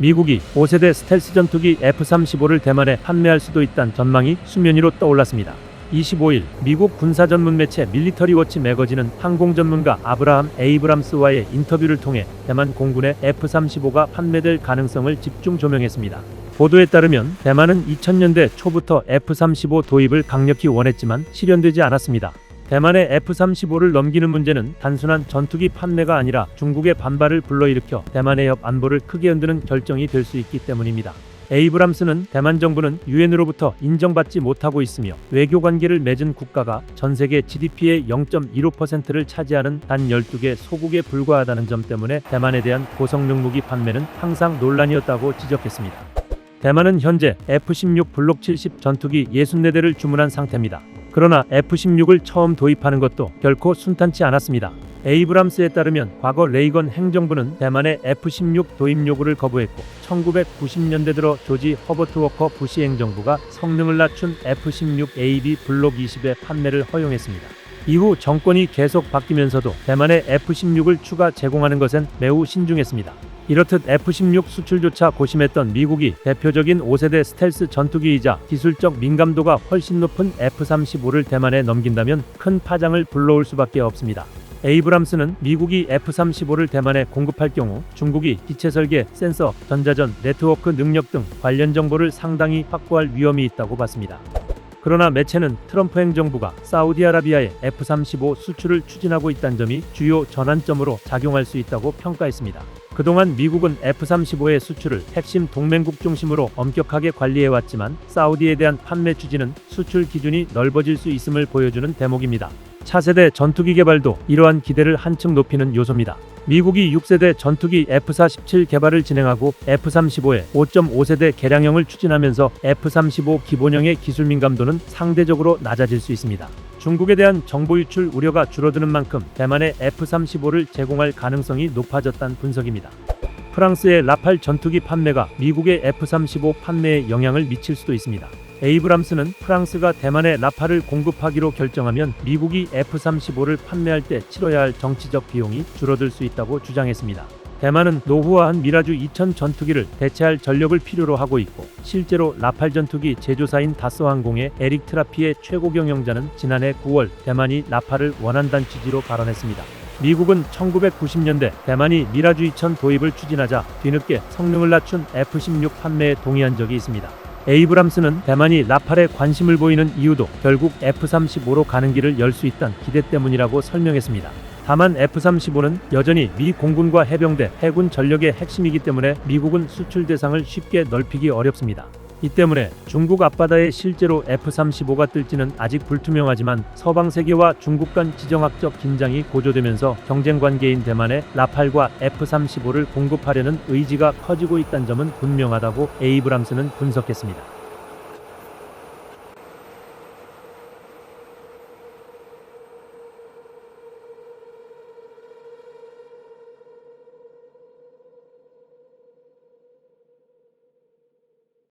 미국이 5세대 스텔스 전투기 F-35를 대만에 판매할 수도 있다는 전망이 수면 위로 떠올랐습니다. 25일 미국 군사 전문 매체 밀리터리 워치 매거진은 항공 전문가 아브라함 에이브람스와의 인터뷰를 통해 대만 공군의 F-35가 판매될 가능성을 집중 조명했습니다. 보도에 따르면 대만은 2000년대 초부터 F-35 도입을 강력히 원했지만 실현되지 않았습니다. 대만의 F-35를 넘기는 문제는 단순한 전투기 판매가 아니라 중국의 반발을 불러일으켜 대만의 협 안보를 크게 흔드는 결정이 될 수 있기 때문입니다. 에이브람스는 대만 정부는 유엔으로부터 인정받지 못하고 있으며 외교 관계를 맺은 국가가 전 세계 GDP의 0.15%를 차지하는 단 12개 소국에 불과하다는 점 때문에 대만에 대한 고성능 무기 판매는 항상 논란이었다고 지적했습니다. 대만은 현재 F-16 블록 70 전투기 64대를 주문한 상태입니다. 그러나 F-16을 처음 도입하는 것도 결코 순탄치 않았습니다. 에이브람스에 따르면 과거 레이건 행정부는 대만의 F-16 도입 요구를 거부했고 1990년대 들어 조지 허버트 워커 부시 행정부가 성능을 낮춘 F-16AB 블록 20의 판매를 허용했습니다. 이후 정권이 계속 바뀌면서도 대만의 F-16을 추가 제공하는 것엔 매우 신중했습니다. 이렇듯 F-16 수출조차 고심했던 미국이 대표적인 5세대 스텔스 전투기이자 기술적 민감도가 훨씬 높은 F-35를 대만에 넘긴다면 큰 파장을 불러올 수밖에 없습니다. 에이브람스는 미국이 F-35를 대만에 공급할 경우 중국이 기체 설계, 센서, 전자전, 네트워크 능력 등 관련 정보를 상당히 확보할 위험이 있다고 봤습니다. 그러나 매체는 트럼프 행정부가 사우디아라비아에 F-35 수출을 추진하고 있다는 점이 주요 전환점으로 작용할 수 있다고 평가했습니다. 그동안 미국은 F-35의 수출을 핵심 동맹국 중심으로 엄격하게 관리해왔지만 사우디에 대한 판매 추진은 수출 기준이 넓어질 수 있음을 보여주는 대목입니다. 차세대 전투기 개발도 이러한 기대를 한층 높이는 요소입니다. 미국이 6세대 전투기 F-47 개발을 진행하고 F-35의 5.5세대 개량형을 추진하면서 F-35 기본형의 기술 민감도는 상대적으로 낮아질 수 있습니다. 중국에 대한 정보 유출 우려가 줄어드는 만큼 대만에 F-35를 제공할 가능성이 높아졌다는 분석입니다. 프랑스의 라팔 전투기 판매가 미국의 F-35 판매에 영향을 미칠 수도 있습니다. 에이브람스는 프랑스가 대만에 라팔을 공급하기로 결정하면 미국이 F-35를 판매할 때 치러야 할 정치적 비용이 줄어들 수 있다고 주장했습니다. 대만은 노후화한 미라주 2000 전투기를 대체할 전력을 필요로 하고 있고 실제로 라팔 전투기 제조사인 다스항공의 에릭 트라피의 최고 경영자는 지난해 9월 대만이 라팔을 원한다는 취지로 발언했습니다. 미국은 1990년대 대만이 미라주 2000 도입을 추진하자 뒤늦게 성능을 낮춘 F-16 판매에 동의한 적이 있습니다. 에이브람스는 대만이 라팔에 관심을 보이는 이유도 결국 F-35로 가는 길을 열 수 있다는 기대 때문이라고 설명했습니다. 다만 F-35는 여전히 미 공군과 해병대, 해군 전력의 핵심이기 때문에 미국은 수출 대상을 쉽게 넓히기 어렵습니다. 이 때문에 중국 앞바다에 실제로 F-35가 뜰지는 아직 불투명하지만 서방 세계와 중국 간 지정학적 긴장이 고조되면서 경쟁 관계인 대만에 라팔과 F-35를 공급하려는 의지가 커지고 있다는 점은 분명하다고 에이브람스는 분석했습니다.